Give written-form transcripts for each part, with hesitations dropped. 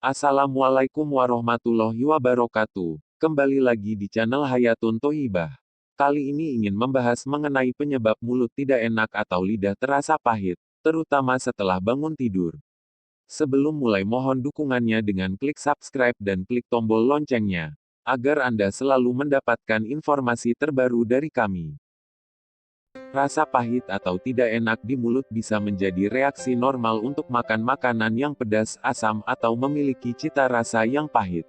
Assalamualaikum warahmatullahi wabarakatuh. Kembali lagi di channel Hayatun Thoyibah. Kali ini ingin membahas mengenai penyebab mulut tidak enak atau lidah terasa pahit, terutama setelah bangun tidur. Sebelum mulai mohon dukungannya dengan klik subscribe dan klik tombol loncengnya, agar Anda selalu mendapatkan informasi terbaru dari kami. Rasa pahit atau tidak enak di mulut bisa menjadi reaksi normal untuk makan makanan yang pedas, asam, atau memiliki cita rasa yang pahit.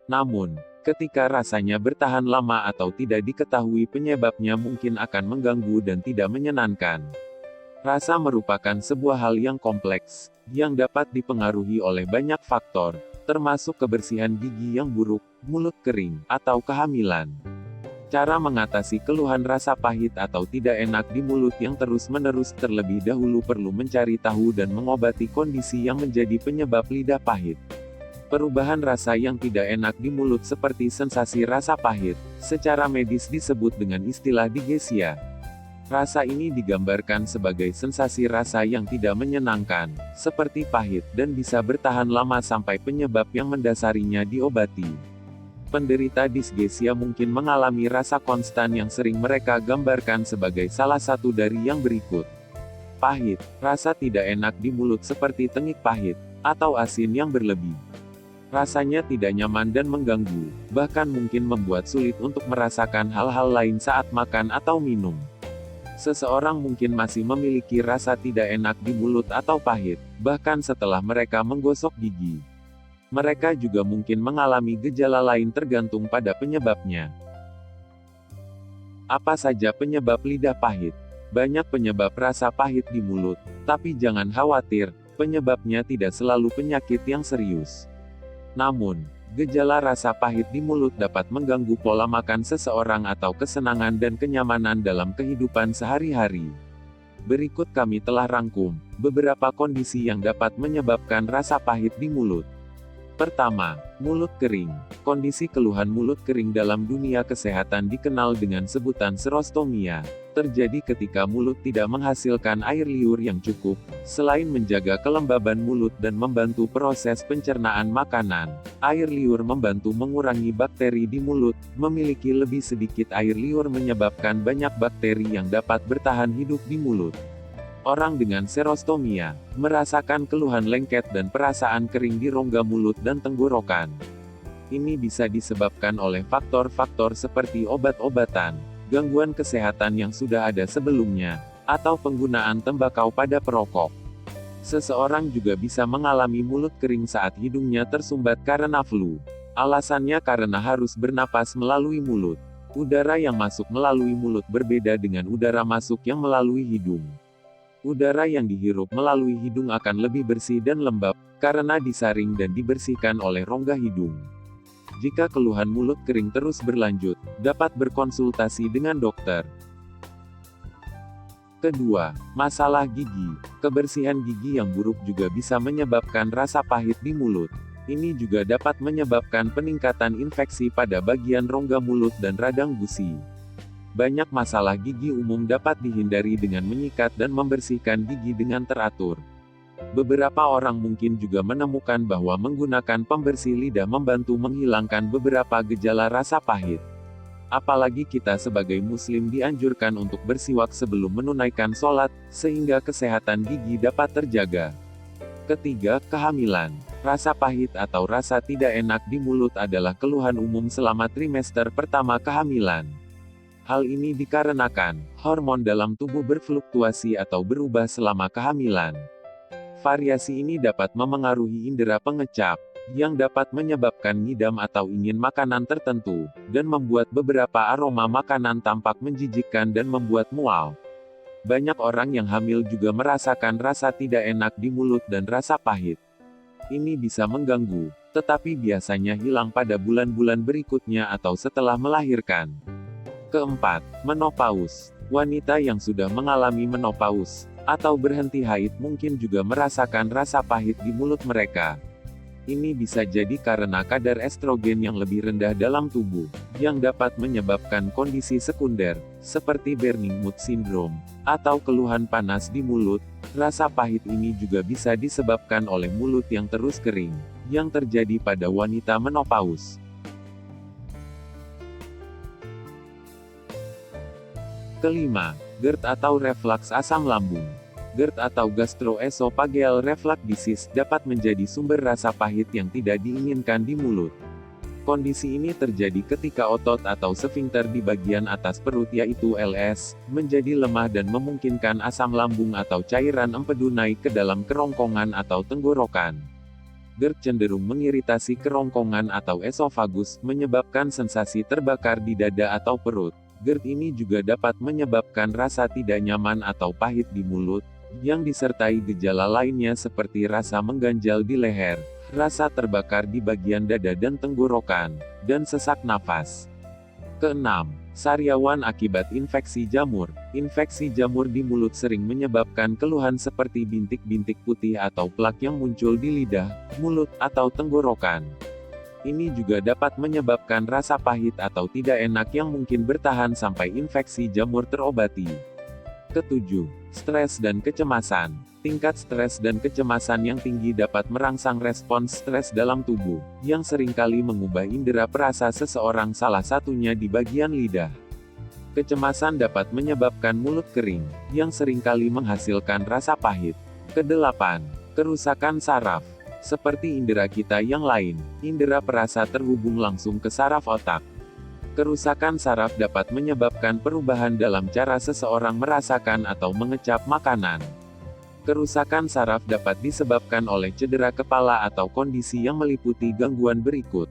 Namun, ketika rasanya bertahan lama atau tidak diketahui penyebabnya mungkin akan mengganggu dan tidak menyenangkan. Rasa merupakan sebuah hal yang kompleks, yang dapat dipengaruhi oleh banyak faktor, termasuk kebersihan gigi yang buruk, mulut kering, atau kehamilan. Cara mengatasi keluhan rasa pahit atau tidak enak di mulut yang terus-menerus terlebih dahulu perlu mencari tahu dan mengobati kondisi yang menjadi penyebab lidah pahit. Perubahan rasa yang tidak enak di mulut seperti sensasi rasa pahit, secara medis disebut dengan istilah digesia. Rasa ini digambarkan sebagai sensasi rasa yang tidak menyenangkan, seperti pahit, dan bisa bertahan lama sampai penyebab yang mendasarinya diobati. Penderita disgesia mungkin mengalami rasa konstan yang sering mereka gambarkan sebagai salah satu dari yang berikut. Pahit, rasa tidak enak di mulut seperti tengik pahit, atau asin yang berlebih. Rasanya tidak nyaman dan mengganggu, bahkan mungkin membuat sulit untuk merasakan hal-hal lain saat makan atau minum. Seseorang mungkin masih memiliki rasa tidak enak di mulut atau pahit, bahkan setelah mereka menggosok gigi. Mereka juga mungkin mengalami gejala lain tergantung pada penyebabnya. Apa saja penyebab lidah pahit? Banyak penyebab rasa pahit di mulut, tapi jangan khawatir, penyebabnya tidak selalu penyakit yang serius. Namun, gejala rasa pahit di mulut dapat mengganggu pola makan seseorang atau kesenangan dan kenyamanan dalam kehidupan sehari-hari. Berikut kami telah rangkum beberapa kondisi yang dapat menyebabkan rasa pahit di mulut. Pertama, mulut kering. Kondisi keluhan mulut kering dalam dunia kesehatan dikenal dengan sebutan serostomia. Terjadi ketika mulut tidak menghasilkan air liur yang cukup. Selain menjaga kelembaban mulut dan membantu proses pencernaan makanan, air liur membantu mengurangi bakteri di mulut. Memiliki lebih sedikit air liur menyebabkan banyak bakteri yang dapat bertahan hidup di mulut. Orang dengan serostomia merasakan keluhan lengket dan perasaan kering di rongga mulut dan tenggorokan. Ini bisa disebabkan oleh faktor-faktor seperti obat-obatan, gangguan kesehatan yang sudah ada sebelumnya, atau penggunaan tembakau pada perokok. Seseorang juga bisa mengalami mulut kering saat hidungnya tersumbat karena flu. Alasannya karena harus bernapas melalui mulut. Udara yang masuk melalui mulut berbeda dengan udara masuk yang melalui hidung. Udara yang dihirup melalui hidung akan lebih bersih dan lembab, karena disaring dan dibersihkan oleh rongga hidung. Jika keluhan mulut kering terus berlanjut, dapat berkonsultasi dengan dokter. Kedua, masalah gigi. Kebersihan gigi yang buruk juga bisa menyebabkan rasa pahit di mulut. Ini juga dapat menyebabkan peningkatan infeksi pada bagian rongga mulut dan radang gusi. Banyak masalah gigi umum dapat dihindari dengan menyikat dan membersihkan gigi dengan teratur. Beberapa orang mungkin juga menemukan bahwa menggunakan pembersih lidah membantu menghilangkan beberapa gejala rasa pahit. Apalagi kita sebagai muslim dianjurkan untuk bersiwak sebelum menunaikan sholat, sehingga kesehatan gigi dapat terjaga. Ketiga, kehamilan. Rasa pahit atau rasa tidak enak di mulut adalah keluhan umum selama trimester pertama kehamilan. Hal ini dikarenakan hormon dalam tubuh berfluktuasi atau berubah selama kehamilan. Variasi ini dapat memengaruhi indera pengecap, yang dapat menyebabkan ngidam atau ingin makanan tertentu, dan membuat beberapa aroma makanan tampak menjijikkan dan membuat mual. Banyak orang yang hamil juga merasakan rasa tidak enak di mulut dan rasa pahit. Ini bisa mengganggu, tetapi biasanya hilang pada bulan-bulan berikutnya atau setelah melahirkan. Keempat, menopaus. Wanita yang sudah mengalami menopaus, atau berhenti haid mungkin juga merasakan rasa pahit di mulut mereka. Ini bisa jadi karena kadar estrogen yang lebih rendah dalam tubuh, yang dapat menyebabkan kondisi sekunder, seperti burning mood syndrome, atau keluhan panas di mulut. Rasa pahit ini juga bisa disebabkan oleh mulut yang terus kering, yang terjadi pada wanita menopause. Kelima, GERD atau reflux asam lambung. GERD atau gastroesophageal reflux disease dapat menjadi sumber rasa pahit yang tidak diinginkan di mulut. Kondisi ini terjadi ketika otot atau sfinkter di bagian atas perut yaitu LS, menjadi lemah dan memungkinkan asam lambung atau cairan empedu naik ke dalam kerongkongan atau tenggorokan. GERD cenderung mengiritasi kerongkongan atau esofagus, menyebabkan sensasi terbakar di dada atau perut. GERD ini juga dapat menyebabkan rasa tidak nyaman atau pahit di mulut, yang disertai gejala lainnya seperti rasa mengganjal di leher, rasa terbakar di bagian dada dan tenggorokan, dan sesak nafas. Keenam, sariawan akibat infeksi jamur. Infeksi jamur di mulut sering menyebabkan keluhan seperti bintik-bintik putih atau plak yang muncul di lidah, mulut, atau tenggorokan. Ini juga dapat menyebabkan rasa pahit atau tidak enak yang mungkin bertahan sampai infeksi jamur terobati. Ketujuh, stres dan kecemasan. Tingkat stres dan kecemasan yang tinggi dapat merangsang respons stres dalam tubuh, yang seringkali mengubah indera perasa seseorang, salah satunya di bagian lidah. Kecemasan dapat menyebabkan mulut kering, yang seringkali menghasilkan rasa pahit. Kedelapan, kerusakan saraf. Seperti indera kita yang lain, indera perasa terhubung langsung ke saraf otak. Kerusakan saraf dapat menyebabkan perubahan dalam cara seseorang merasakan atau mengecap makanan. Kerusakan saraf dapat disebabkan oleh cedera kepala atau kondisi yang meliputi gangguan berikut,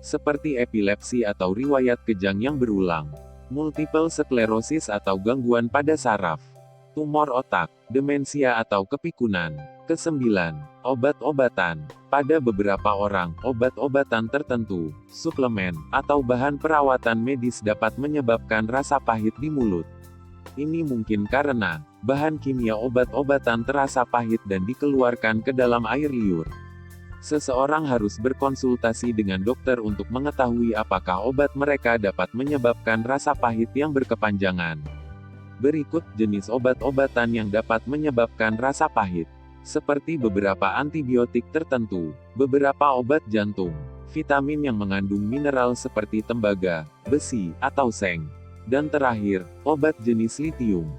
seperti epilepsi atau riwayat kejang yang berulang, multiple sklerosis atau gangguan pada saraf, tumor otak, demensia atau kepikunan. Kesembilan, obat-obatan. Pada beberapa orang, obat-obatan tertentu, suplemen, atau bahan perawatan medis dapat menyebabkan rasa pahit di mulut. Ini mungkin karena bahan kimia obat-obatan terasa pahit dan dikeluarkan ke dalam air liur. Seseorang harus berkonsultasi dengan dokter untuk mengetahui apakah obat mereka dapat menyebabkan rasa pahit yang berkepanjangan. Berikut jenis obat-obatan yang dapat menyebabkan rasa pahit. Seperti beberapa antibiotik tertentu, beberapa obat jantung, vitamin yang mengandung mineral seperti tembaga, besi, atau seng, dan terakhir, obat jenis litium.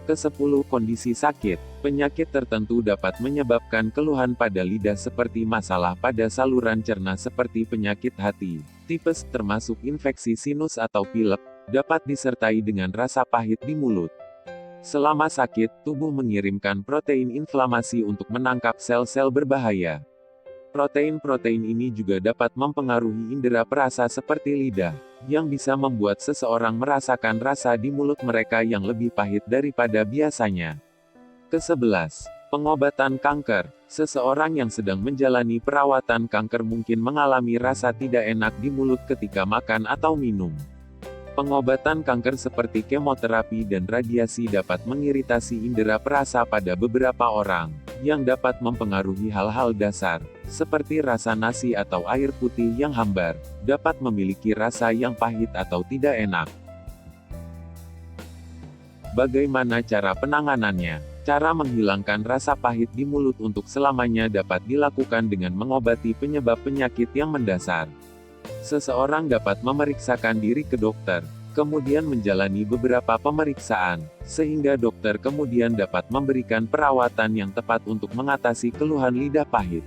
Ke-10 kondisi sakit. Penyakit tertentu dapat menyebabkan keluhan pada lidah seperti masalah pada saluran cerna seperti penyakit hati, tipes, termasuk infeksi sinus atau pilek, dapat disertai dengan rasa pahit di mulut. Selama sakit, tubuh mengirimkan protein inflamasi untuk menangkap sel-sel berbahaya. Protein-protein ini juga dapat mempengaruhi indera perasa seperti lidah, yang bisa membuat seseorang merasakan rasa di mulut mereka yang lebih pahit daripada biasanya. Ke-11. Pengobatan kanker. Seseorang yang sedang menjalani perawatan kanker mungkin mengalami rasa tidak enak di mulut ketika makan atau minum. Pengobatan kanker seperti kemoterapi dan radiasi dapat mengiritasi indera perasa pada beberapa orang, yang dapat mempengaruhi hal-hal dasar, seperti rasa nasi atau air putih yang hambar, dapat memiliki rasa yang pahit atau tidak enak. Bagaimana cara penanganannya? Cara menghilangkan rasa pahit di mulut untuk selamanya dapat dilakukan dengan mengobati penyebab penyakit yang mendasar. Seseorang dapat memeriksakan diri ke dokter, kemudian menjalani beberapa pemeriksaan, sehingga dokter kemudian dapat memberikan perawatan yang tepat untuk mengatasi keluhan lidah pahit.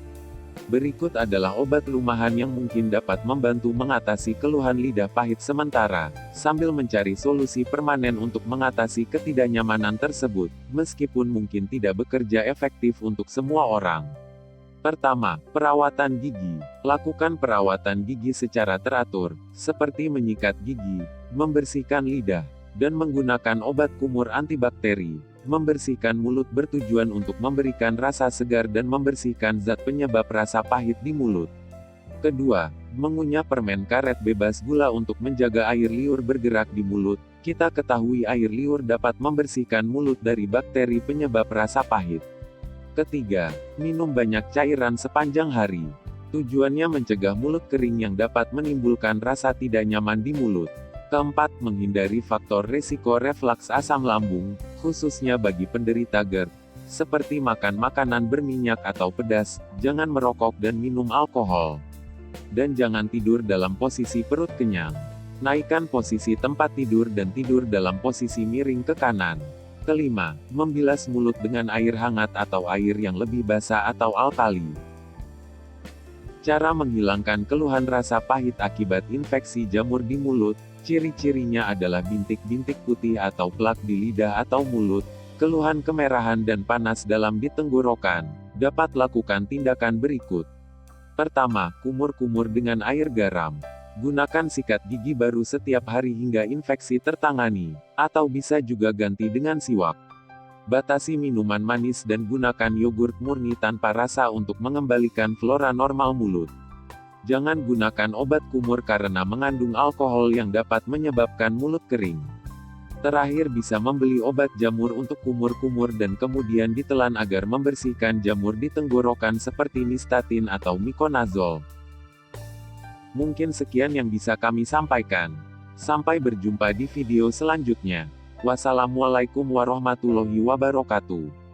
Berikut adalah obat rumahan yang mungkin dapat membantu mengatasi keluhan lidah pahit sementara, sambil mencari solusi permanen untuk mengatasi ketidaknyamanan tersebut, meskipun mungkin tidak bekerja efektif untuk semua orang. Pertama, perawatan gigi. Lakukan perawatan gigi secara teratur, seperti menyikat gigi, membersihkan lidah, dan menggunakan obat kumur antibakteri. Membersihkan mulut bertujuan untuk memberikan rasa segar dan membersihkan zat penyebab rasa pahit di mulut. Kedua, mengunyah permen karet bebas gula untuk menjaga air liur bergerak di mulut. Kita ketahui air liur dapat membersihkan mulut dari bakteri penyebab rasa pahit. Ketiga, minum banyak cairan sepanjang hari. Tujuannya mencegah mulut kering yang dapat menimbulkan rasa tidak nyaman di mulut. Keempat, menghindari faktor resiko reflux asam lambung, khususnya bagi penderita GERD. seperti makan makanan berminyak atau pedas, jangan merokok dan minum alkohol. Dan jangan tidur dalam posisi perut kenyang. Naikkan posisi tempat tidur dan tidur dalam posisi miring ke kanan. Kelima, membilas mulut dengan air hangat atau air yang lebih basah atau alkali. Cara menghilangkan keluhan rasa pahit akibat infeksi jamur di mulut, ciri-cirinya adalah bintik-bintik putih atau plak di lidah atau mulut, keluhan kemerahan dan panas dalam di tenggorokan. Dapat lakukan tindakan berikut. Pertama, kumur-kumur dengan air garam. Gunakan sikat gigi baru setiap hari hingga infeksi tertangani, atau bisa juga ganti dengan siwak. Batasi minuman manis dan gunakan yogurt murni tanpa rasa untuk mengembalikan flora normal mulut. Jangan gunakan obat kumur karena mengandung alkohol yang dapat menyebabkan mulut kering. Terakhir, bisa membeli obat jamur untuk kumur-kumur dan kemudian ditelan agar membersihkan jamur di tenggorokan seperti Nystatin atau Miconazole. Mungkin sekian yang bisa kami sampaikan. Sampai berjumpa di video selanjutnya. Wassalamualaikum warahmatullahi wabarakatuh.